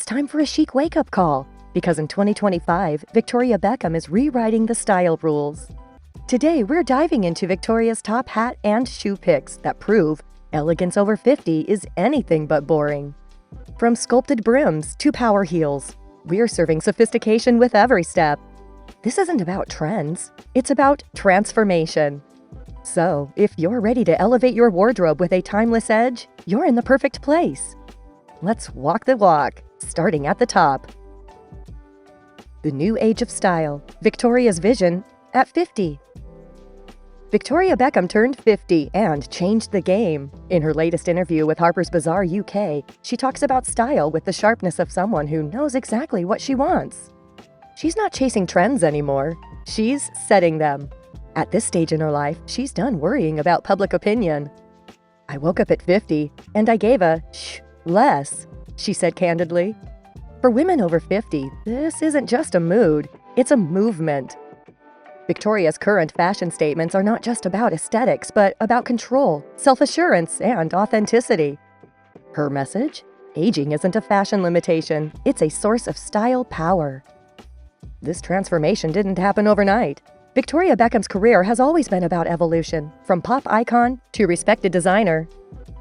time for a chic wake-up call, because in 2025, Victoria Beckham is rewriting the style rules. Today, we're diving into Victoria's top hat and shoe picks that prove elegance over 50 is anything but boring. From sculpted brims to power heels, we're serving sophistication with every step. This isn't about trends, it's about transformation. So, if you're ready to elevate your wardrobe with a timeless edge, you're in the perfect place. Let's walk the walk, starting at the top. The new age of style, Victoria's vision at 50. Victoria Beckham turned 50 and changed the game. In her latest interview with Harper's Bazaar UK, she talks about style with the sharpness of someone who knows exactly what she wants. She's not chasing trends anymore, she's setting them. At this stage in her life, she's done worrying about public opinion. "I woke up at 50, and I gave a less," she said candidly. For women over 50, this isn't just a mood, it's a movement. Victoria's current fashion statements are not just about aesthetics, but about control, self-assurance, and authenticity. Her message? Aging isn't a fashion limitation, it's a source of style power. This transformation didn't happen overnight. Victoria Beckham's career has always been about evolution, from pop icon to respected designer.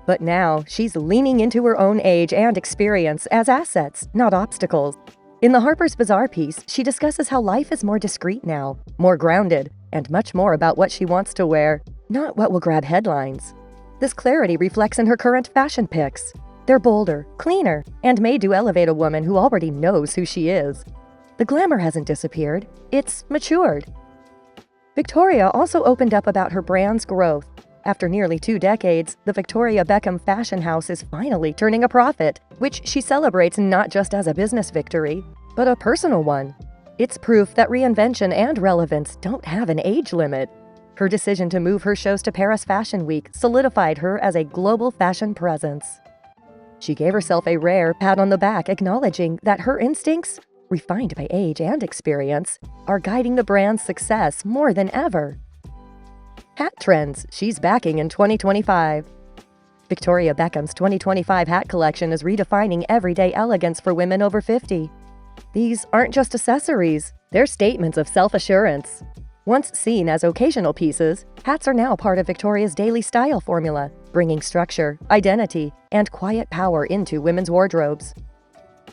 But now, she's leaning into her own age and experience as assets, not obstacles. In the Harper's Bazaar piece, she discusses how life is more discreet now, more grounded, and much more about what she wants to wear, not what will grab headlines. This clarity reflects in her current fashion picks. They're bolder, cleaner, and made to elevate a woman who already knows who she is. The glamour hasn't disappeared, it's matured. Victoria also opened up about her brand's growth. After nearly 2 decades, the Victoria Beckham fashion house is finally turning a profit, which she celebrates not just as a business victory, but a personal one. It's proof that reinvention and relevance don't have an age limit. Her decision to move her shows to Paris Fashion Week solidified her as a global fashion presence. She gave herself a rare pat on the back, acknowledging that her instincts, refined by age and experience, are guiding the brand's success more than ever. Hat trends she's backing in 2025. Victoria Beckham's 2025 hat collection is redefining everyday elegance for women over 50. These aren't just accessories, they're statements of self-assurance. Once seen as occasional pieces, hats are now part of Victoria's daily style formula, bringing structure, identity, and quiet power into women's wardrobes.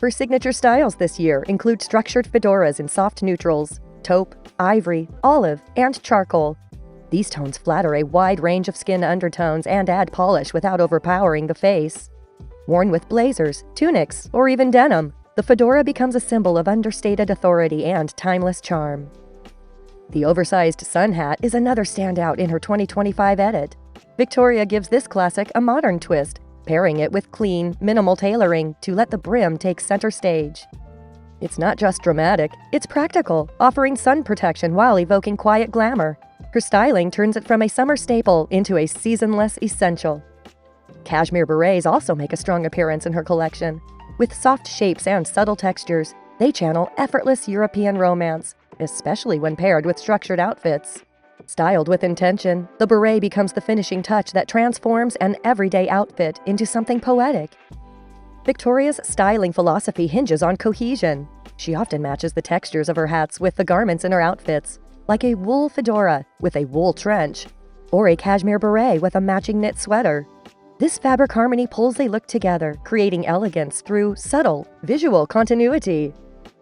Her signature styles this year include structured fedoras in soft neutrals, taupe, ivory, olive, and charcoal. These tones flatter a wide range of skin undertones and add polish without overpowering the face. Worn with blazers, tunics, or even denim, the fedora becomes a symbol of understated authority and timeless charm. The oversized sun hat is another standout in her 2025 edit. Victoria gives this classic a modern twist, pairing it with clean, minimal tailoring to let the brim take center stage. It's not just dramatic, it's practical, offering sun protection while evoking quiet glamour. Her styling turns it from a summer staple into a seasonless essential. Cashmere berets also make a strong appearance in her collection. With soft shapes and subtle textures, they channel effortless European romance, especially when paired with structured outfits. Styled with intention, the beret becomes the finishing touch that transforms an everyday outfit into something poetic. Victoria's styling philosophy hinges on cohesion. She often matches the textures of her hats with the garments in her outfits, like a wool fedora with a wool trench, or a cashmere beret with a matching knit sweater. This fabric harmony pulls a look together, creating elegance through subtle, visual continuity.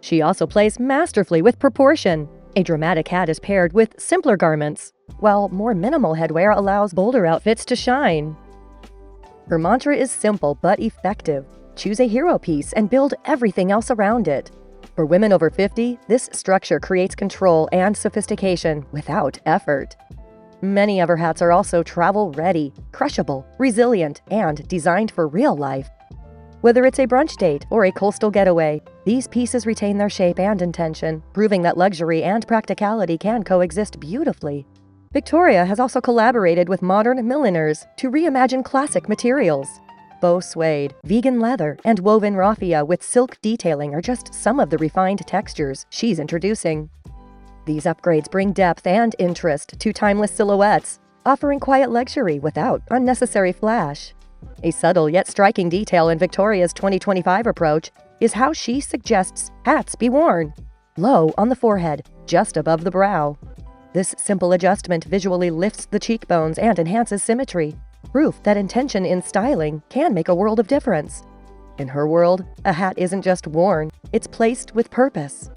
She also plays masterfully with proportion. A dramatic hat is paired with simpler garments, while more minimal headwear allows bolder outfits to shine. Her mantra is simple but effective. Choose a hero piece and build everything else around it. For women over 50, this structure creates control and sophistication without effort. Many of her hats are also travel-ready, crushable, resilient, and designed for real life. Whether it's a brunch date or a coastal getaway, these pieces retain their shape and intention, proving that luxury and practicality can coexist beautifully. Victoria has also collaborated with modern milliners to reimagine classic materials. Faux suede, vegan leather, and woven raffia with silk detailing are just some of the refined textures she's introducing. These upgrades bring depth and interest to timeless silhouettes, offering quiet luxury without unnecessary flash. A subtle yet striking detail in Victoria's 2025 approach is how she suggests hats be worn. Low on the forehead, just above the brow. This simple adjustment visually lifts the cheekbones and enhances symmetry, proof that intention in styling can make a world of difference. In her world, a hat isn't just worn, it's placed with purpose.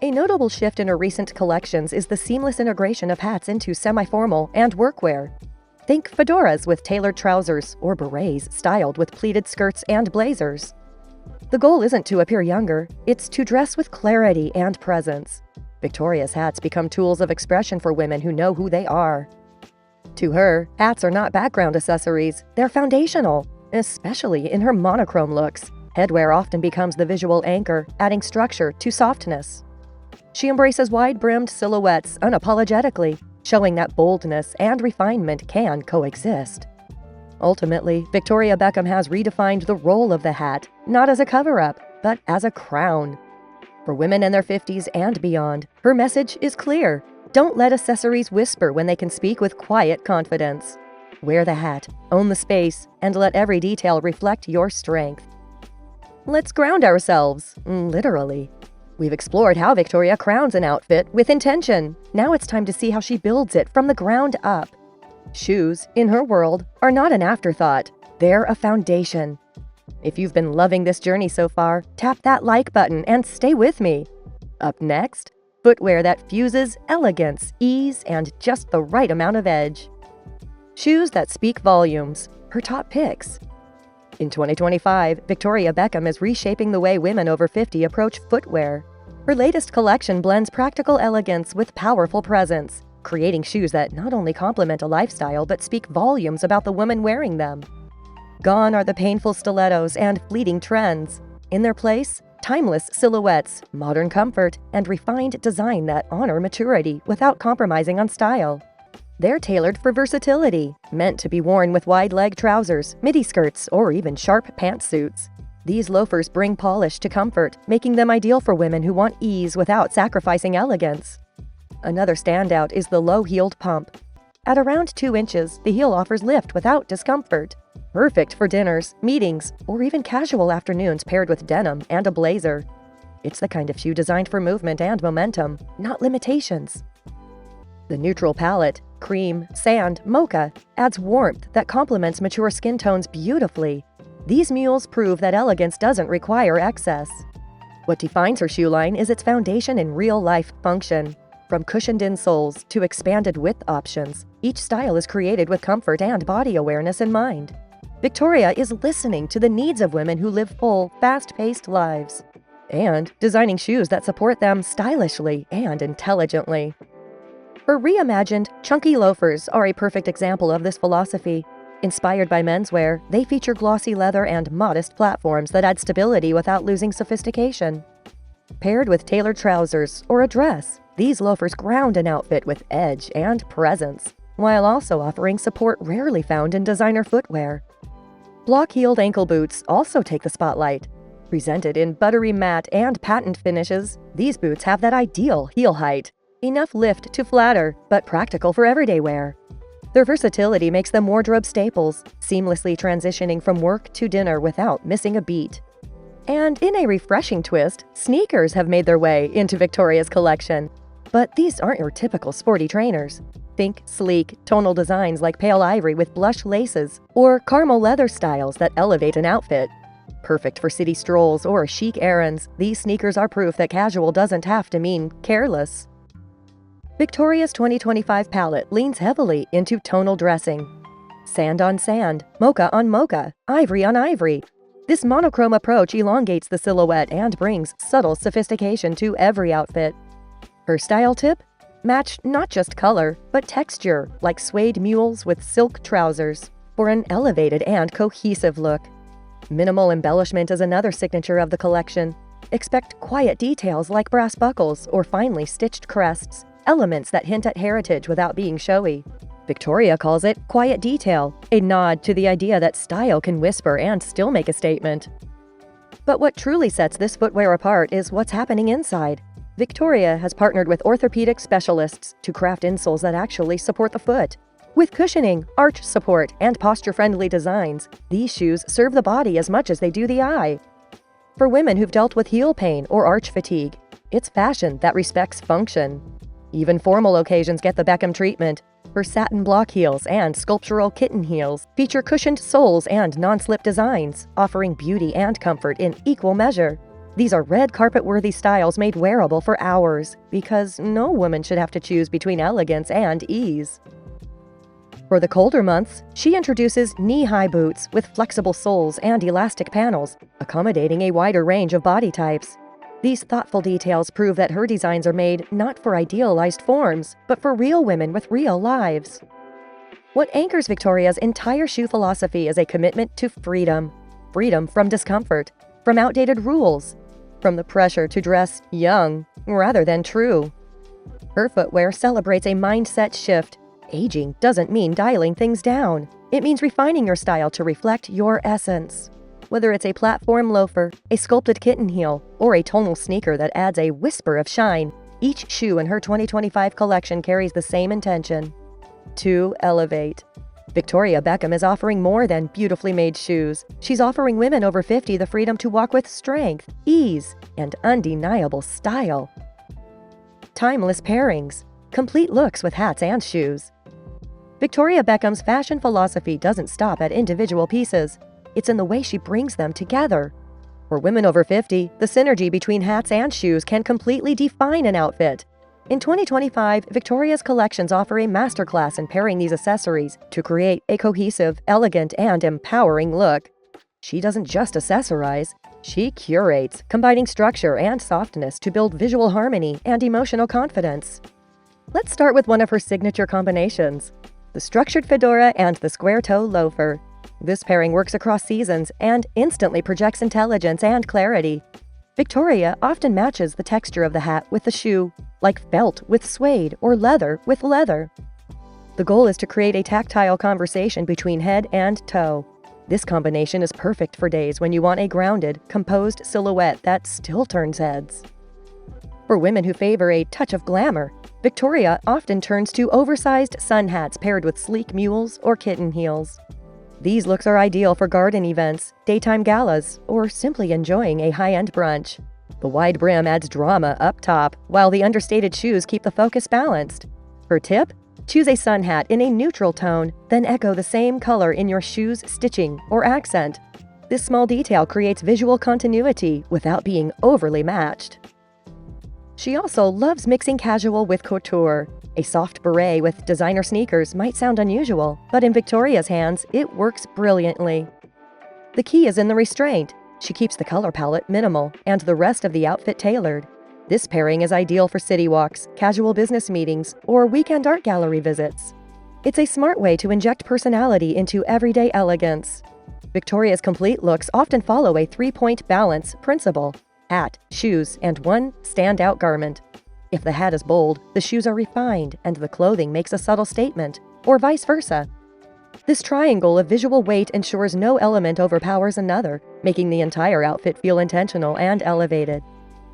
A notable shift in her recent collections is the seamless integration of hats into semi-formal and workwear. Think fedoras with tailored trousers or berets styled with pleated skirts and blazers. The goal isn't to appear younger, it's to dress with clarity and presence. Victoria's hats become tools of expression for women who know who they are. To her, hats are not background accessories, they're foundational, especially in her monochrome looks. Headwear often becomes the visual anchor, adding structure to softness. She embraces wide-brimmed silhouettes unapologetically, showing that boldness and refinement can coexist. Ultimately, Victoria Beckham has redefined the role of the hat, not as a cover-up, but as a crown. For women in their 50s and beyond, her message is clear. Don't let accessories whisper when they can speak with quiet confidence. Wear the hat, own the space, and let every detail reflect your strength. Let's ground ourselves, literally. We've explored how Victoria crowns an outfit with intention. Now it's time to see how she builds it from the ground up. Shoes, in her world, are not an afterthought. They're a foundation. If you've been loving this journey so far, tap that like button and stay with me. Up next, footwear that fuses elegance, ease, and just the right amount of edge. Shoes that speak volumes, her top picks. In 2025, Victoria Beckham is reshaping the way women over 50 approach footwear. Her latest collection blends practical elegance with powerful presence, creating shoes that not only complement a lifestyle but speak volumes about the woman wearing them. Gone are the painful stilettos and fleeting trends. In their place, timeless silhouettes, modern comfort, and refined design that honor maturity without compromising on style. They're tailored for versatility, meant to be worn with wide-leg trousers, midi skirts, or even sharp pantsuits. These loafers bring polish to comfort, making them ideal for women who want ease without sacrificing elegance. Another standout is the low-heeled pump. At around 2 inches, the heel offers lift without discomfort. Perfect for dinners, meetings, or even casual afternoons paired with denim and a blazer. It's the kind of shoe designed for movement and momentum, not limitations. The neutral palette, cream, sand, mocha, adds warmth that complements mature skin tones beautifully. These mules prove that elegance doesn't require excess. What defines her shoe line is its foundation in real-life function. From cushioned insoles to expanded width options, each style is created with comfort and body awareness in mind. Victoria is listening to the needs of women who live full, fast-paced lives, and designing shoes that support them stylishly and intelligently. Her reimagined, chunky loafers are a perfect example of this philosophy. Inspired by menswear, they feature glossy leather and modest platforms that add stability without losing sophistication. Paired with tailored trousers or a dress, these loafers ground an outfit with edge and presence, while also offering support rarely found in designer footwear. Block-heeled ankle boots also take the spotlight. Presented in buttery matte and patent finishes, these boots have that ideal heel height. Enough lift to flatter, but practical for everyday wear. Their versatility makes them wardrobe staples, seamlessly transitioning from work to dinner without missing a beat. And in a refreshing twist, sneakers have made their way into Victoria's collection. But these aren't your typical sporty trainers. Think sleek, tonal designs like pale ivory with blush laces, or caramel leather styles that elevate an outfit. Perfect for city strolls or chic errands, these sneakers are proof that casual doesn't have to mean careless. Victoria's 2025 palette leans heavily into tonal dressing. Sand on sand, mocha on mocha, ivory on ivory. This monochrome approach elongates the silhouette and brings subtle sophistication to every outfit. Her style tip? Match not just color, but texture, like suede mules with silk trousers, for an elevated and cohesive look. Minimal embellishment is another signature of the collection. Expect quiet details like brass buckles or finely stitched crests, elements that hint at heritage without being showy. Victoria calls it quiet detail, a nod to the idea that style can whisper and still make a statement. But what truly sets this footwear apart is what's happening inside. Victoria has partnered with orthopedic specialists to craft insoles that actually support the foot. With cushioning, arch support, and posture-friendly designs, these shoes serve the body as much as they do the eye. For women who've dealt with heel pain or arch fatigue, it's fashion that respects function. Even formal occasions get the Beckham treatment. Her satin block heels and sculptural kitten heels feature cushioned soles and non-slip designs, offering beauty and comfort in equal measure. These are red carpet-worthy styles made wearable for hours, because no woman should have to choose between elegance and ease. For the colder months, she introduces knee-high boots with flexible soles and elastic panels, accommodating a wider range of body types. These thoughtful details prove that her designs are made not for idealized forms, but for real women with real lives. What anchors Victoria's entire shoe philosophy is a commitment to freedom. Freedom from discomfort, from outdated rules, from the pressure to dress young rather than true. Her footwear celebrates a mindset shift. Aging doesn't mean dialing things down. It means refining your style to reflect your essence. Whether it's a platform loafer, a sculpted kitten heel, or a tonal sneaker that adds a whisper of shine, each shoe in her 2025 collection carries the same intention: to elevate. Victoria Beckham is offering more than beautifully made shoes. She's offering women over 50 the freedom to walk with strength, ease, and undeniable style. Timeless pairings, complete looks with hats and shoes. Victoria Beckham's fashion philosophy doesn't stop at individual pieces. It's in the way she brings them together. For women over 50, the synergy between hats and shoes can completely define an outfit. In 2025, Victoria's collections offer a masterclass in pairing these accessories to create a cohesive, elegant, and empowering look. She doesn't just accessorize, she curates, combining structure and softness to build visual harmony and emotional confidence. Let's start with one of her signature combinations: the structured fedora and the square-toe loafer. This pairing works across seasons and instantly projects intelligence and clarity. Victoria often matches the texture of the hat with the shoe, like felt with suede or leather with leather. The goal is to create a tactile conversation between head and toe. This combination is perfect for days when you want a grounded, composed silhouette that still turns heads. For women who favor a touch of glamour, Victoria often turns to oversized sun hats paired with sleek mules or kitten heels. These looks are ideal for garden events, daytime galas, or simply enjoying a high-end brunch. The wide brim adds drama up top, while the understated shoes keep the focus balanced. Her tip? Choose a sun hat in a neutral tone, then echo the same color in your shoe's stitching or accent. This small detail creates visual continuity without being overly matched. She also loves mixing casual with couture. A soft beret with designer sneakers might sound unusual, but in Victoria's hands, it works brilliantly. The key is in the restraint. She keeps the color palette minimal and the rest of the outfit tailored. This pairing is ideal for city walks, casual business meetings, or weekend art gallery visits. It's a smart way to inject personality into everyday elegance. Victoria's complete looks often follow a three-point balance principle: hat, shoes, and one standout garment. If the hat is bold, the shoes are refined, and the clothing makes a subtle statement, or vice versa. This triangle of visual weight ensures no element overpowers another, making the entire outfit feel intentional and elevated.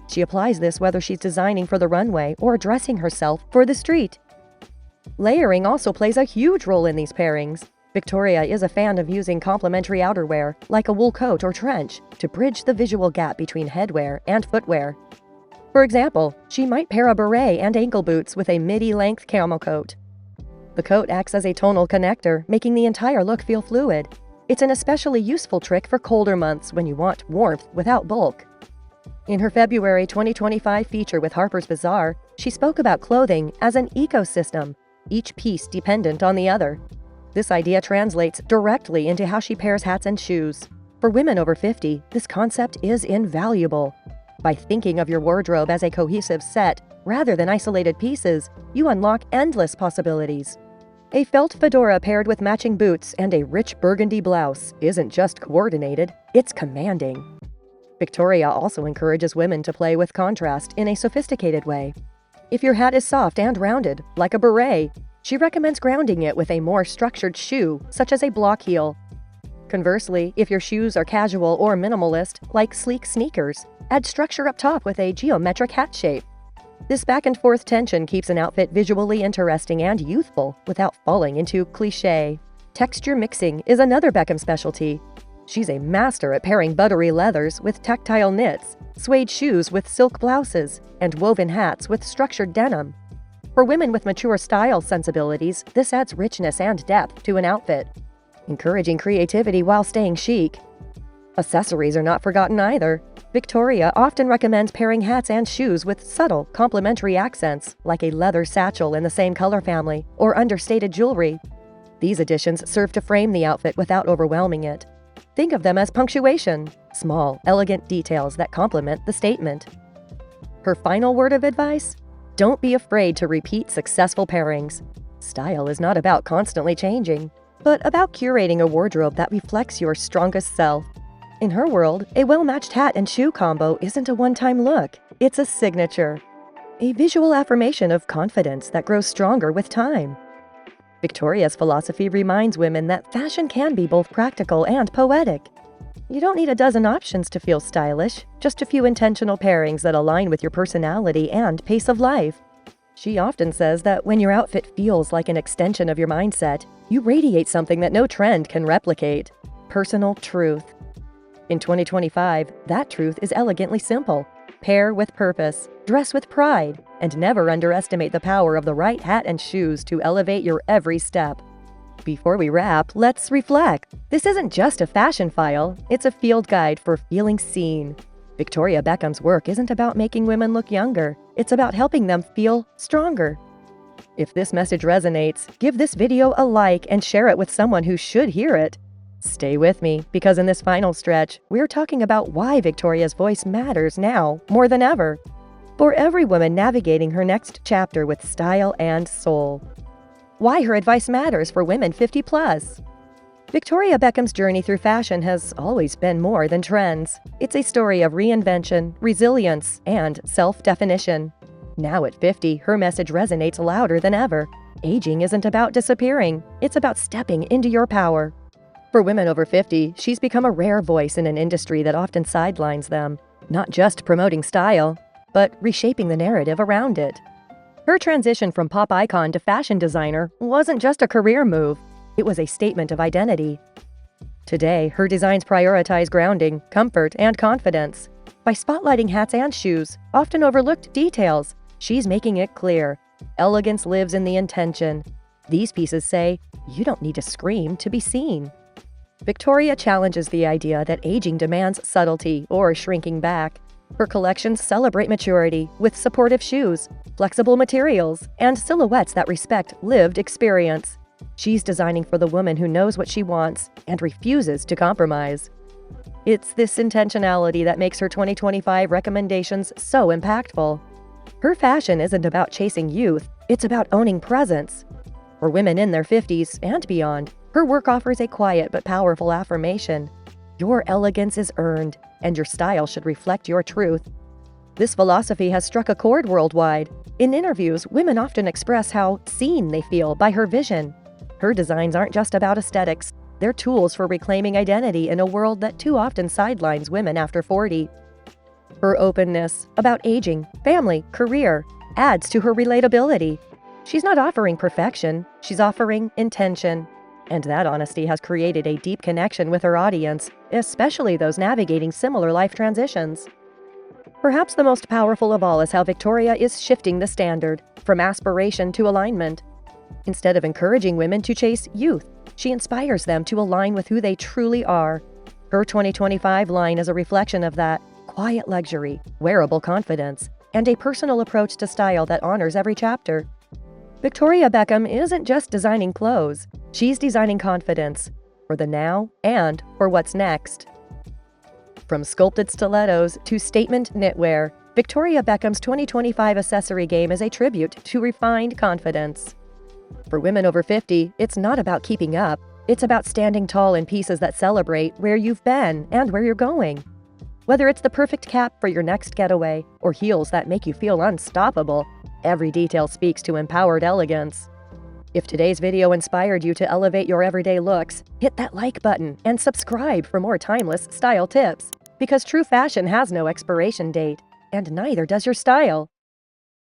She applies this whether she's designing for the runway or dressing herself for the street. Layering also plays a huge role in these pairings. Victoria is a fan of using complementary outerwear, like a wool coat or trench, to bridge the visual gap between headwear and footwear. For example, she might pair a beret and ankle boots with a midi-length camel coat. The coat acts as a tonal connector, making the entire look feel fluid. It's an especially useful trick for colder months when you want warmth without bulk. In her February 2025 feature with Harper's Bazaar, she spoke about clothing as an ecosystem, each piece dependent on the other. This idea translates directly into how she pairs hats and shoes. For women over 50, this concept is invaluable. By thinking of your wardrobe as a cohesive set, rather than isolated pieces, you unlock endless possibilities. A felt fedora paired with matching boots and a rich burgundy blouse isn't just coordinated, it's commanding. Victoria also encourages women to play with contrast in a sophisticated way. If your hat is soft and rounded, like a beret, she recommends grounding it with a more structured shoe, such as a block heel. Conversely, if your shoes are casual or minimalist, like sleek sneakers, add structure up top with a geometric hat shape. This back-and-forth tension keeps an outfit visually interesting and youthful without falling into cliché. Texture mixing is another Beckham specialty. She's a master at pairing buttery leathers with tactile knits, suede shoes with silk blouses, and woven hats with structured denim. For women with mature style sensibilities, this adds richness and depth to an outfit, encouraging creativity while staying chic. Accessories are not forgotten either. Victoria often recommends pairing hats and shoes with subtle, complementary accents, like a leather satchel in the same color family, or understated jewelry. These additions serve to frame the outfit without overwhelming it. Think of them as punctuation, small, elegant details that complement the statement. Her final word of advice? Don't be afraid to repeat successful pairings. Style is not about constantly changing, but about curating a wardrobe that reflects your strongest self. In her world, a well-matched hat and shoe combo isn't a one-time look, it's a signature. A visual affirmation of confidence that grows stronger with time. Victoria's philosophy reminds women that fashion can be both practical and poetic. You don't need a dozen options to feel stylish, just a few intentional pairings that align with your personality and pace of life. She often says that when your outfit feels like an extension of your mindset, you radiate something that no trend can replicate: personal truth. In 2025, that truth is elegantly simple. Pair with purpose, dress with pride, and never underestimate the power of the right hat and shoes to elevate your every step. Before we wrap, let's reflect. This isn't just a fashion file, it's a field guide for feeling seen. Victoria Beckham's work isn't about making women look younger, it's about helping them feel stronger. If this message resonates, give this video a like and share it with someone who should hear it. Stay with me, because in this final stretch, we're talking about why Victoria's voice matters now more than ever. For every woman navigating her next chapter with style and soul. Why her advice matters for women 50+. Victoria Beckham's journey through fashion has always been more than trends. It's a story of reinvention, resilience, and self-definition. Now at 50, her message resonates louder than ever. Aging isn't about disappearing, it's about stepping into your power. For women over 50, she's become a rare voice in an industry that often sidelines them, not just promoting style, but reshaping the narrative around it. Her transition from pop icon to fashion designer wasn't just a career move, it was a statement of identity. Today, her designs prioritize grounding, comfort, and confidence. By spotlighting hats and shoes, often overlooked details, she's making it clear: elegance lives in the intention. These pieces say, you don't need to scream to be seen. Victoria challenges the idea that aging demands subtlety or shrinking back. Her collections celebrate maturity with supportive shoes, flexible materials, and silhouettes that respect lived experience. She's designing for the woman who knows what she wants and refuses to compromise. It's this intentionality that makes her 2025 recommendations so impactful. Her fashion isn't about chasing youth, it's about owning presence. For women in their 50s and beyond, her work offers a quiet but powerful affirmation. Your elegance is earned, and your style should reflect your truth. This philosophy has struck a chord worldwide. In interviews, women often express how seen they feel by her vision. Her designs aren't just about aesthetics, they're tools for reclaiming identity in a world that too often sidelines women after 40. Her openness about aging, family, career adds to her relatability. She's not offering perfection, she's offering intention. And that honesty has created a deep connection with her audience, especially those navigating similar life transitions. Perhaps the most powerful of all is how Victoria is shifting the standard, from aspiration to alignment. Instead of encouraging women to chase youth, she inspires them to align with who they truly are. Her 2025 line is a reflection of that: quiet luxury, wearable confidence, and a personal approach to style that honors every chapter. Victoria Beckham isn't just designing clothes, she's designing confidence, for the now and for what's next. From sculpted stilettos to statement knitwear, Victoria Beckham's 2025 accessory game is a tribute to refined confidence. For women over 50, it's not about keeping up, it's about standing tall in pieces that celebrate where you've been and where you're going. Whether it's the perfect cap for your next getaway or heels that make you feel unstoppable, every detail speaks to empowered elegance. If today's video inspired you to elevate your everyday looks, hit that like button and subscribe for more timeless style tips. Because true fashion has no expiration date, and neither does your style.